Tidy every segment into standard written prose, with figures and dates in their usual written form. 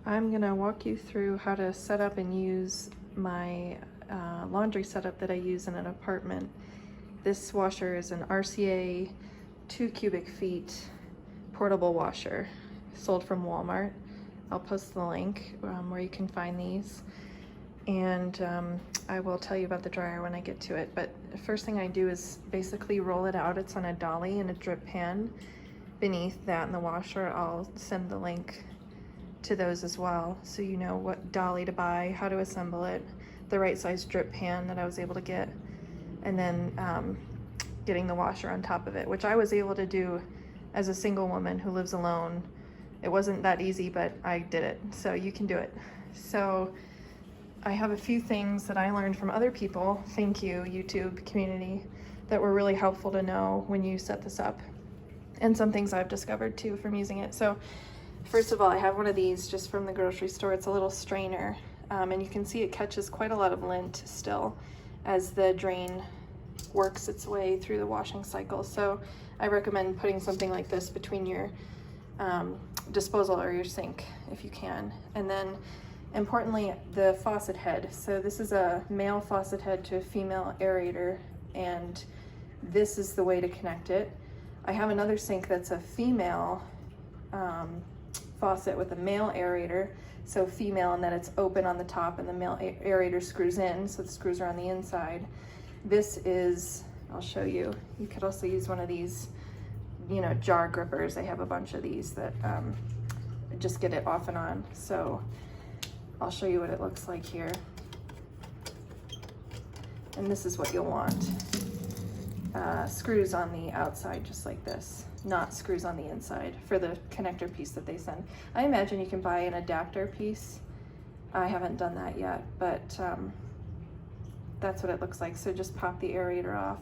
I'm gonna walk you through how to set up and use my laundry setup that I use in an apartment. This washer is an RCA 2 cubic feet portable washer, sold from Walmart. I'll post the link where you can find these. And I will tell you about the dryer when I get to it. But the first thing I do is basically roll it out. It's on a dolly and a drip pan. Beneath that in the washer, I'll send the link to those as well, so you know what dolly to buy, how to assemble it, the right size drip pan that I was able to get, and then getting the washer on top of it, which I was able to do as a single woman who lives alone. It wasn't that easy, but I did it, so you can do it. So I have a few things that I learned from other people, thank you YouTube community, that were really helpful to know when you set this up, and some things I've discovered too from using it. So first of all, I have one of these just from the grocery store. It's a little strainer, and you can see it catches quite a lot of lint still as the drain works its way through the washing cycle. So I recommend putting something like this between your disposal or your sink if you can. And then importantly, the faucet head. So this is a male faucet head to a female aerator, and this is the way to connect it. I have another sink that's a female faucet with a male aerator, so female, and then it's open on the top and the male aerator screws in, so the screws are on the inside. This is, I'll show you, you could also use one of these, you know, jar grippers. I have a bunch of these that just get it off and on. So I'll show you what it looks like here. And this is what you'll want. Screws on the outside just like this, not screws on the inside for the connector piece that they send. I imagine you can buy an adapter piece. I haven't done that yet, but that's what it looks like. So just pop the aerator off,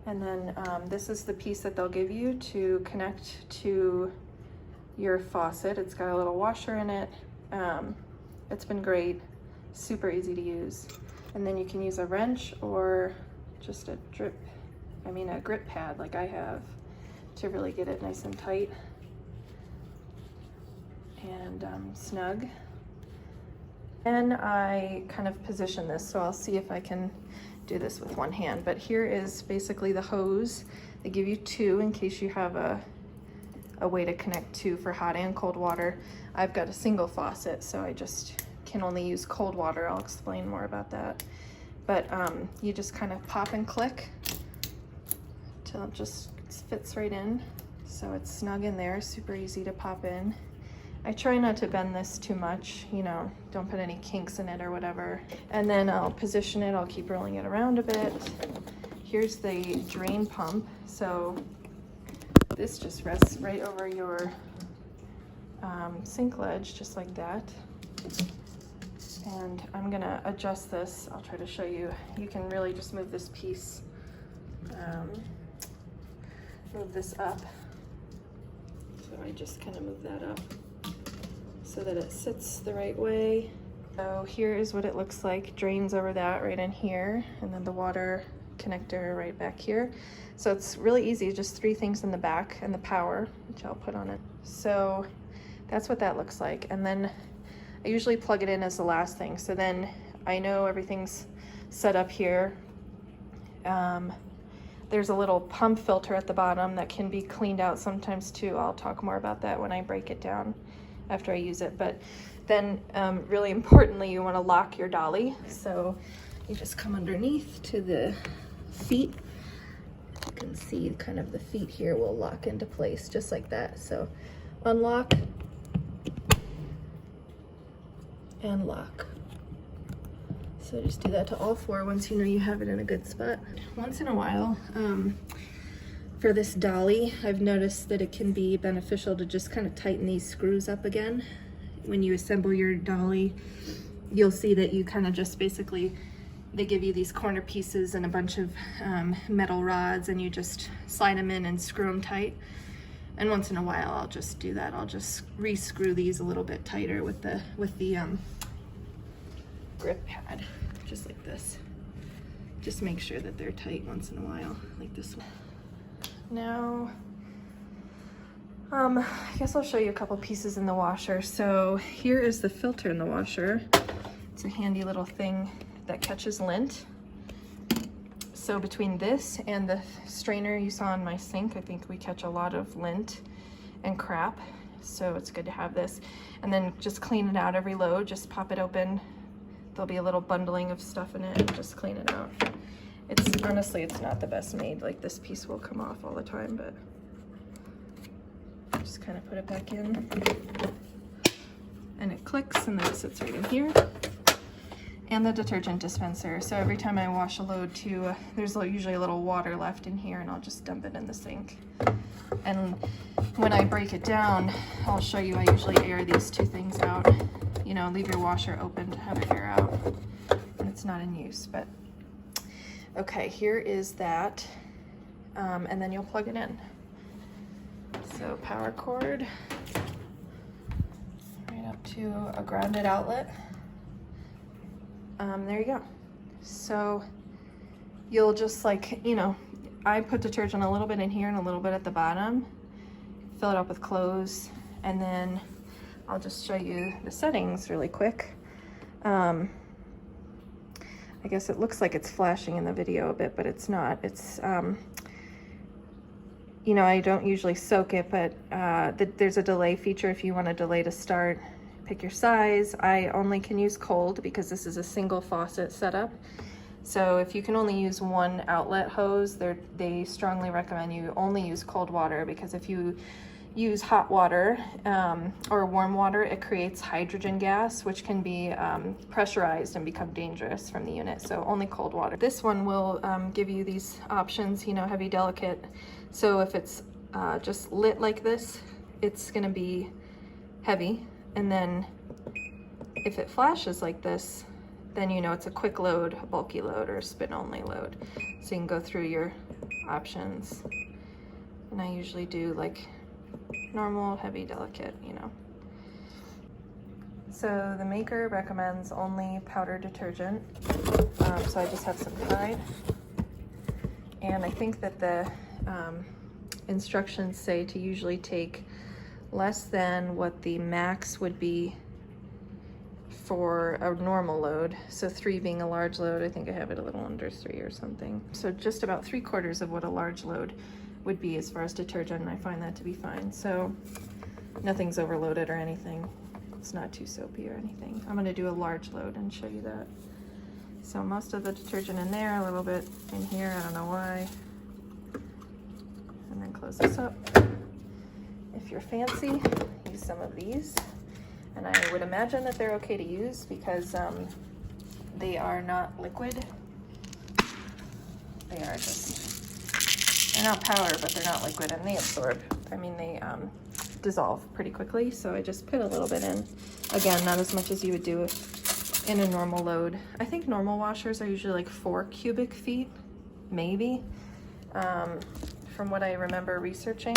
and then this is the piece that they'll give you to connect to your faucet. It's got a little washer in it. It's been great, super easy to use. And then you can use a wrench or just a grip pad like I have to really get it nice and tight and snug. And I kind of position this, so I'll see if I can do this with one hand. But here is basically the hose. They give you two in case you have a way to connect two for hot and cold water. I've got a single faucet, so I just can only use cold water. I'll explain more about that. But you just kind of pop and click till it just fits right in. So it's snug in there, super easy to pop in. I try not to bend this too much, you know, don't put any kinks in it or whatever. And then I'll position it, I'll keep rolling it around a bit. Here's the drain pump. So this just rests right over your sink ledge, just like that. And I'm gonna adjust this. I'll try to show you. You can really just move this piece, move this up. So I just kind of move that up so that it sits the right way. So here is what it looks like. Drains over that right in here, and then the water connector right back here. So it's really easy, just three things in the back, and the power, which I'll put on it. So that's what that looks like. And then I usually plug it in as the last thing. So then I know everything's set up here. There's a little pump filter at the bottom that can be cleaned out sometimes too. I'll talk more about that when I break it down after I use it. But then really importantly, you want to lock your dolly. So you just come underneath to the feet. You can see kind of the feet here will lock into place just like that. So unlock and lock. So just do that to all four once you know you have it in a good spot. Once in a while, for this dolly, I've noticed that it can be beneficial to just kind of tighten these screws up again. When you assemble your dolly, you'll see that you kind of just basically, they give you these corner pieces and a bunch of metal rods, and you just slide them in and screw them tight. And once in a while, I'll just do that. I'll just re-screw these a little bit tighter with the grip pad, just like this. Just make sure that they're tight once in a while, like this one. Now, I guess I'll show you a couple pieces in the washer. So here is the filter in the washer. It's a handy little thing that catches lint. So between this and the strainer you saw in my sink, I think we catch a lot of lint and crap. So it's good to have this. And then just clean it out every load, just pop it open. There'll be a little bundling of stuff in it and just clean it out. It's honestly, it's not the best made. Like this piece will come off all the time, but just kind of put it back in and it clicks and then it sits right in here. And the detergent dispenser. So every time I wash a load too, there's usually a little water left in here and I'll just dump it in the sink. And when I break it down, I'll show you, I usually air these two things out. You know, leave your washer open to have it air out when it's not in use. But okay, here is that. And then you'll plug it in. So power cord, right up to a grounded outlet. There you go. So you'll just like, you know, I put detergent a little bit in here and a little bit at the bottom, fill it up with clothes, and then I'll just show you the settings really quick. I guess it looks like it's flashing in the video a bit, but it's not. It's, you know, I don't usually soak it, but there's a delay feature if you want a delay to start. Pick your size. I only can use cold because this is a single faucet setup. So if you can only use one outlet hose, they strongly recommend you only use cold water, because if you use hot water or warm water, it creates hydrogen gas, which can be pressurized and become dangerous from the unit. So only cold water. This one will give you these options, you know, heavy, delicate. So if it's just lit like this, it's gonna be heavy. And then if it flashes like this, then you know it's a quick load, a bulky load, or a spin only load. So you can go through your options. And I usually do like normal, heavy, delicate, you know. So the maker recommends only powder detergent. So I just have some Tide. And I think that the instructions say to usually take less than what the max would be for a normal load. So 3 being a large load, I think I have it a little under 3 or something. So just about 3/4 of what a large load would be as far as detergent, and I find that to be fine. So nothing's overloaded or anything. It's not too soapy or anything. I'm gonna do a large load and show you that. So most of the detergent in there, a little bit in here, I don't know why. And then close this up. If you're fancy, use some of these. And I would imagine that they're okay to use because they are not liquid. They are just, they're not powder, but they're not liquid, and they absorb. I mean, they dissolve pretty quickly. So I just put a little bit in. Again, not as much as you would do in a normal load. I think normal washers are usually like 4 cubic feet, maybe, from what I remember researching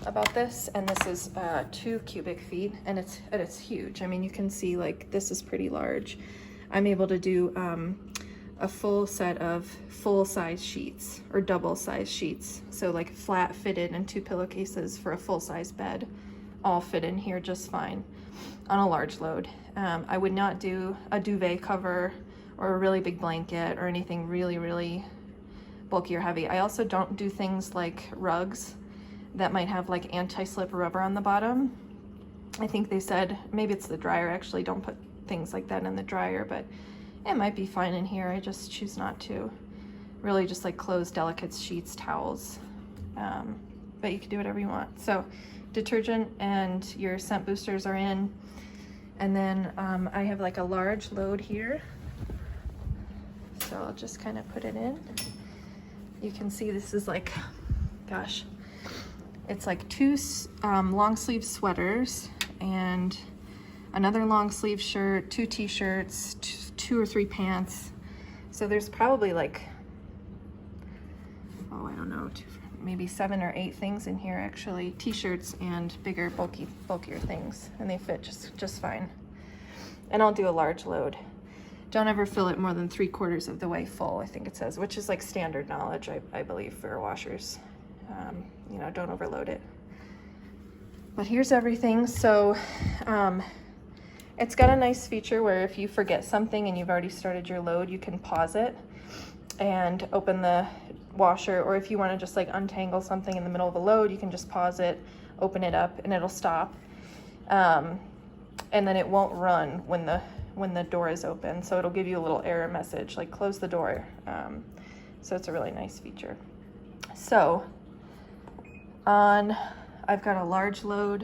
about this. And this is 2 cubic feet, and it's huge. I mean, you can see like this is pretty large. I'm able to do a full set of full-size sheets or double-size sheets. So like flat fitted and 2 pillowcases for a full-size bed all fit in here just fine on a large load. I would not do a duvet cover or a really big blanket or anything really, really bulky or heavy. I also don't do things like rugs that might have like anti-slip rubber on the bottom. I think they said, maybe it's the dryer actually, don't put things like that in the dryer, but it might be fine in here. I just choose not to. Really just like clothes, delicates, sheets, towels. But you can do whatever you want. So detergent and your scent boosters are in. And then I have like a large load here. So I'll just kind of put it in. You can see this is like, gosh, it's like 2 long sleeve sweaters and another long sleeve shirt, 2 t-shirts, 2 or 3 pants. So there's probably like, oh, I don't know, maybe 7 or 8 things in here actually, t-shirts and bigger, bulkier things, and they fit just fine. And I'll do a large load. Don't ever fill it more than 3/4 of the way full, I think it says, which is like standard knowledge, I believe, for washers. You know, don't overload it. But here's everything. So it's got a nice feature where if you forget something and you've already started your load, you can pause it and open the washer, or if you want to just like untangle something in the middle of a load, you can just pause it, open it up, and it'll stop. And then it won't run when the door is open, so it'll give you a little error message like close the door. So it's a really nice feature. So I've got a large load,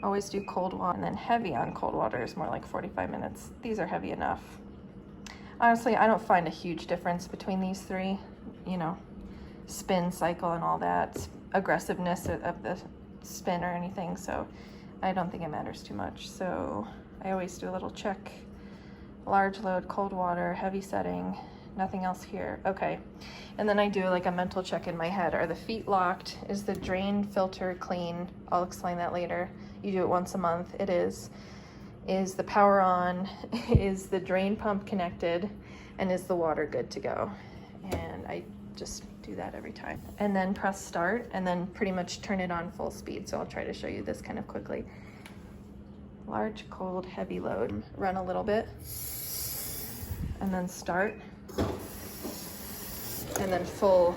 always do cold water, and then heavy on cold water is more like 45 minutes. These are heavy enough. Honestly, I don't find a huge difference between these three, you know, spin cycle and all that, aggressiveness of the spin or anything, so I don't think it matters too much. So I always do a little check. Large load, cold water, heavy setting, nothing else here. Okay, and then I do like a mental check in my head. Are the feet locked? Is the drain filter clean? I'll explain that later. You do it once a month. It is. Is the power on? Is the drain pump connected? And is the water good to go? And I just do that every time. And then press start, and then pretty much turn it on full speed. So I'll try to show you this kind of quickly. Large, cold, heavy load. Run a little bit, and then start, and then full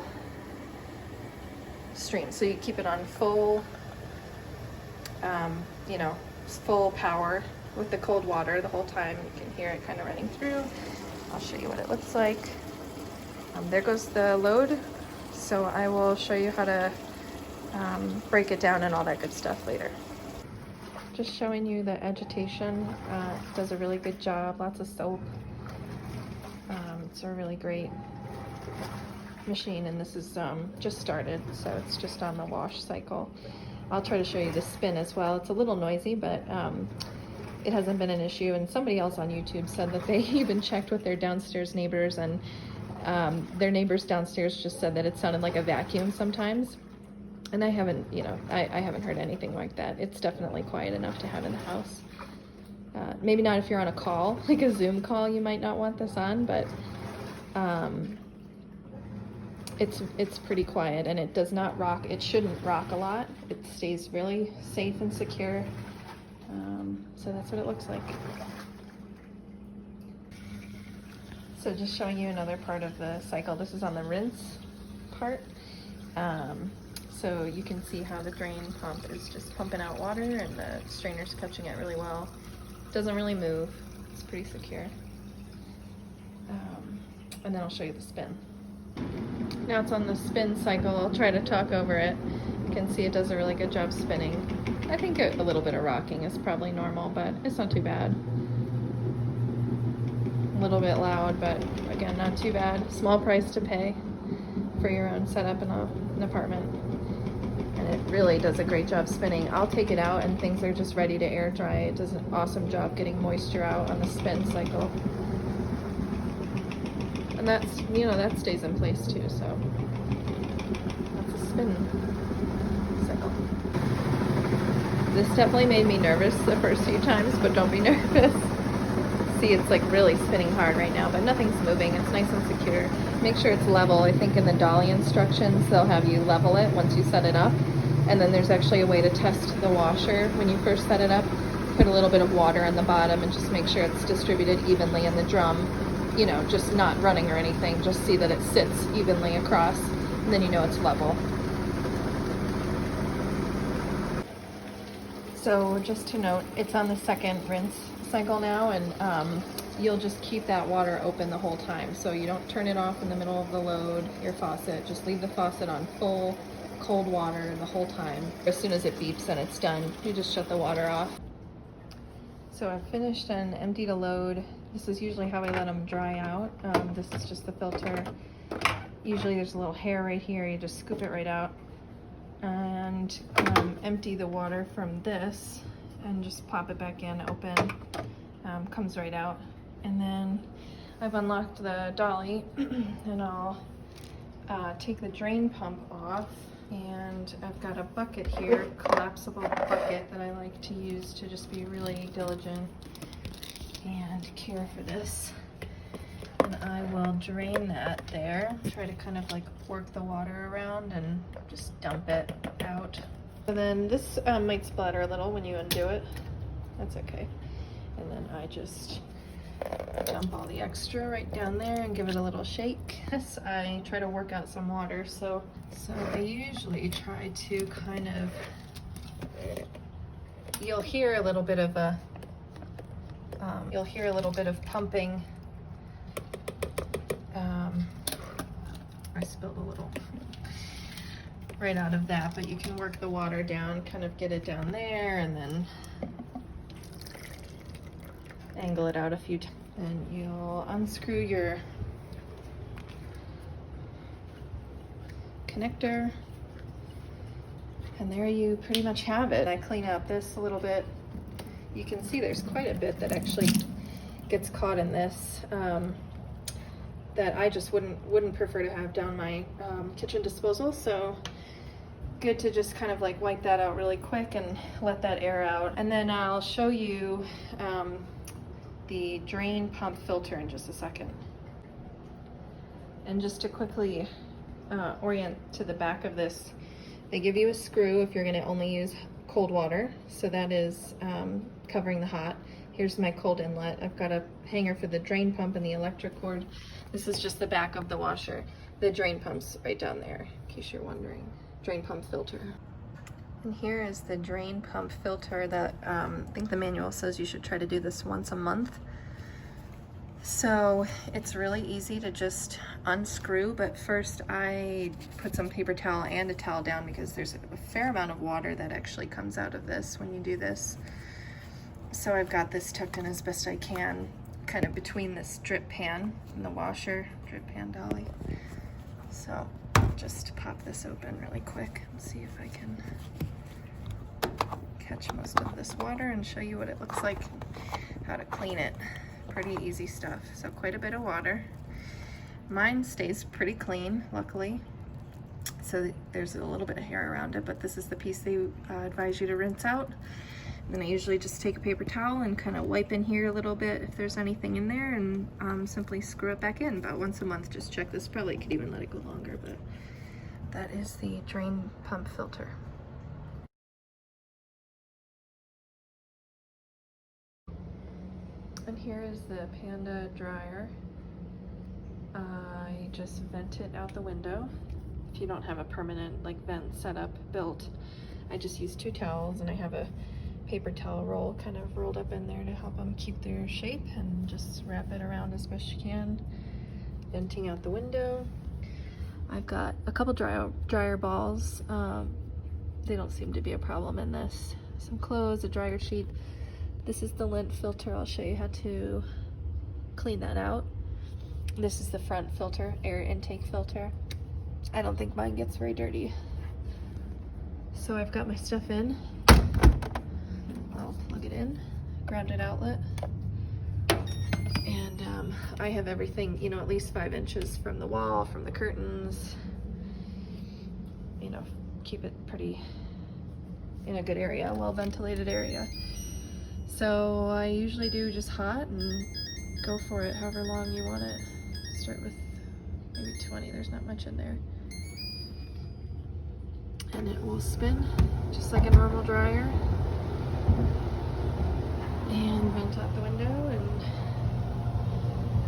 stream. So you keep it on full, you know, full power with the cold water the whole time. You can hear it kind of running through. I'll show you what it looks like. There goes the load. So I will show you how to break it down and all that good stuff later. Just showing you the agitation. Does a really good job, lots of soap. It's a really great machine, and this is just started, so it's just on the wash cycle. I'll try to show you the spin as well. It's a little noisy, but it hasn't been an issue, and somebody else on YouTube said that they even checked with their downstairs neighbors, and their neighbors downstairs just said that it sounded like a vacuum sometimes. And I haven't, you know, I haven't heard anything like that. It's definitely quiet enough to have in the house. Maybe not if you're on a call, like a Zoom call, you might not want this on, but it's pretty quiet, and it does not rock. It shouldn't rock a lot. It stays really safe and secure. So that's what it looks like. So just showing you another part of the cycle. This is on the rinse part. So you can see how the drain pump is just pumping out water, and the strainer's catching it really well. Doesn't really move. It's pretty secure. And then I'll show you the spin. Now it's on the spin cycle. I'll try to talk over it. You can see it does a really good job spinning. I think a little bit of rocking is probably normal, but it's not too bad. A little bit loud, but again, not too bad. Small price to pay for your own setup in an apartment. And it really does a great job spinning. I'll take it out and things are just ready to air dry. It does an awesome job getting moisture out on the spin cycle. And that's, you know, that stays in place too, so that's a spin cycle. This definitely made me nervous the first few times, but don't be nervous. See, it's like really spinning hard right now, but nothing's moving. It's nice and secure. Make sure it's level. I think in the dolly instructions, they'll have you level it once you set it up. And then there's actually a way to test the washer when you first set it up. Put a little bit of water on the bottom and just make sure it's distributed evenly in the drum. You know, just not running or anything. Just see that it sits evenly across, and then you know it's level. So just to note, it's on the second rinse cycle now, and you'll just keep that water open the whole time. So you don't turn it off in the middle of the load, your faucet. Just leave the faucet on full cold water the whole time. As soon as it beeps and it's done, you just shut the water off. So I've finished and emptied a load. This is usually how I let them dry out. This is just the filter. Usually there's a little hair right here. You just scoop it right out and empty the water from this and just pop it back in open. Comes right out. And then I've unlocked the dolly and I'll take the drain pump off. And I've got a bucket here, collapsible bucket that I like to use to just be really diligent and care for this. And I will drain that there. Try to kind of like work the water around and just dump it out. And then this might splatter a little when you undo it. That's okay. And then I just dump all the extra right down there and give it a little shake. This, I try to work out some water, so I usually try to kind of, you'll hear a little bit of pumping. I spilled a little right out of that, but you can work the water down, kind of get it down there, and then angle it out a few times. And you'll unscrew your connector, and there you pretty much have it. I clean up this a little bit. You can see there's quite a bit that actually gets caught in this that I just wouldn't prefer to have down my kitchen disposal. So good to just kind of like wipe that out really quick and let that air out. And then I'll show you the drain pump filter in just a second. And just to quickly orient to the back of this, they give you a screw if you're going to only use cold water, so that is covering the hot. Here's my cold inlet. I've got a hanger for the drain pump and the electric cord. This is just the back of the washer. The drain pump's right down there, in case you're wondering. Drain pump filter. And here is the drain pump filter that I think the manual says you should try to do this once a month. So it's really easy to just unscrew, but first I put some paper towel and a towel down because there's a fair amount of water that actually comes out of this when you do this. So I've got this tucked in as best I can, kind of between this drip pan and the washer, drip pan dolly. So just pop this open really quick and see if I can catch most of this water and show you what it looks like, how to clean it. Pretty easy stuff. So quite a bit of water. Mine stays pretty clean, luckily. So there's a little bit of hair around it, but this is the piece they advise you to rinse out. And then I usually just take a paper towel and kind of wipe in here a little bit if there's anything in there, and simply screw it back in. About once a month, just check this. Probably could even let it go longer, but that is the drain pump filter. And here is the Panda Dryer. I just vent it out the window. If you don't have a permanent like vent setup built, I just use 2 towels, and I have a paper towel roll kind of rolled up in there to help them keep their shape, and just wrap it around as best you can, venting out the window. I've got a couple dryer balls. They don't seem to be a problem in this. Some clothes, a dryer sheet. This is the lint filter. I'll show you how to clean that out. This is the front filter, air intake filter. I don't think mine gets very dirty. So I've got my stuff in. I'll plug it in, grounded outlet. And I have everything, you know, at least 5 inches from the wall, from the curtains. You know, keep it pretty in a good area, well ventilated area. So I usually do just hot and go for it however long you want it. Start with maybe 20, there's not much in there. And it will spin just like a normal dryer. And vent out the window, and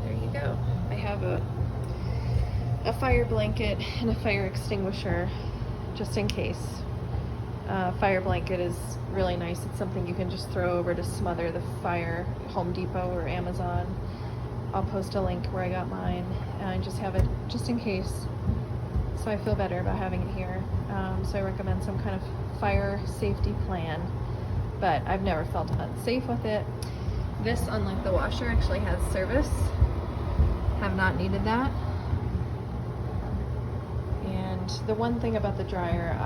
there you go. I have a fire blanket and a fire extinguisher just in case. Fire blanket is really nice. It's something you can just throw over to smother the fire, Home Depot or Amazon. I'll post a link where I got mine, and I just have it just in case, so I feel better about having it here. So I recommend some kind of fire safety plan, but I've never felt unsafe with it. This, unlike the washer, actually has service. Have not needed that. And the one thing about the dryer,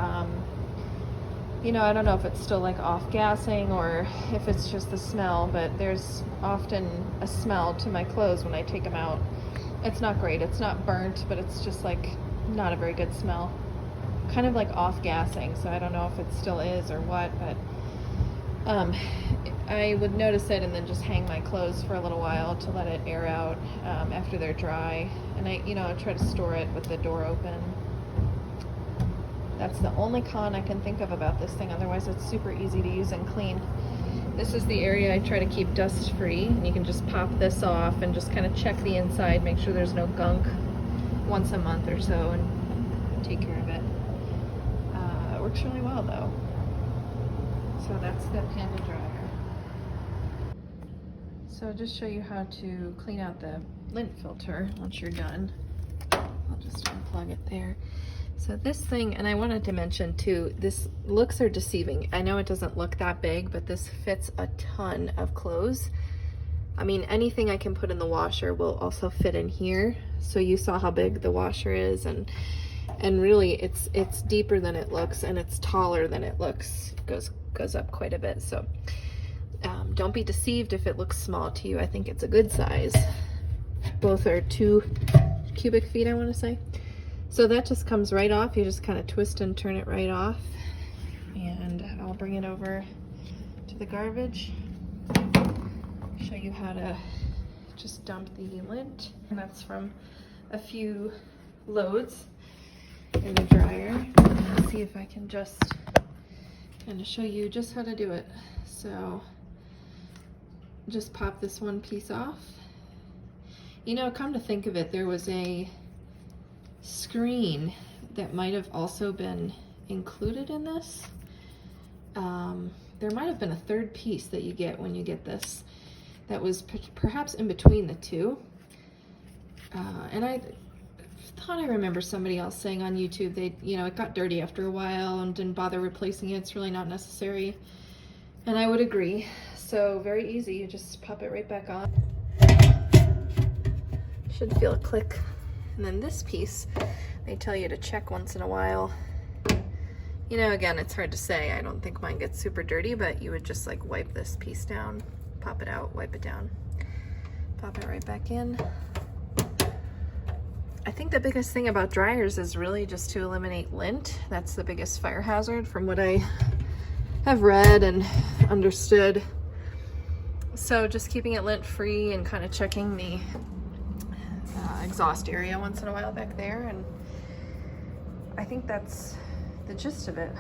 you know, I don't know if it's still like off gassing or if it's just the smell, but there's often a smell to my clothes when I take them out. It's not great. It's not burnt, but it's just like not a very good smell. Kind of like off gassing, so I don't know if it still is or what, but I would notice it and then just hang my clothes for a little while to let it air out after they're dry. And I try to store it with the door open. That's the only con I can think of about this thing. Otherwise, it's super easy to use and clean. This is the area I try to keep dust free. And you can just pop this off and just kind of check the inside, make sure there's no gunk once a month or so, and take care of it. It works really well though. So that's the Panda Dryer. So I'll just show you how to clean out the lint filter once you're done. I'll just unplug it there. So this thing, and I wanted to mention too, this looks are deceiving. I know it doesn't look that big, but this fits a ton of clothes. I mean, anything I can put in the washer will also fit in here. So you saw how big the washer is, and really it's deeper than it looks, and it's taller than it looks. It goes up quite a bit. So don't be deceived if it looks small to you. I think it's a good size. Both are 2 cubic feet, I want to say. So that just comes right off. You just kind of twist and turn it right off. And I'll bring it over to the garbage. Show you how to just dump the lint. And that's from a few loads in the dryer. Let's see if I can just kind of show you just how to do it. So just pop this one piece off. You know, come to think of it, there was a screen that might have also been included in this. There might have been a third piece that you get when you get this that was perhaps in between the two. And I thought I remember somebody else saying on YouTube it got dirty after a while and didn't bother replacing it. It's really not necessary. And I would agree. So very easy, you just pop it right back on. Should feel a click. And then this piece, they tell you to check once in a while. You know, again, it's hard to say. I don't think mine gets super dirty, but you would just like wipe this piece down, pop it out, wipe it down, pop it right back in. I think the biggest thing about dryers is really just to eliminate lint. That's the biggest fire hazard from what I have read and understood. So just keeping it lint free and kind of checking the exhaust area once in a while back there, and I think that's the gist of it.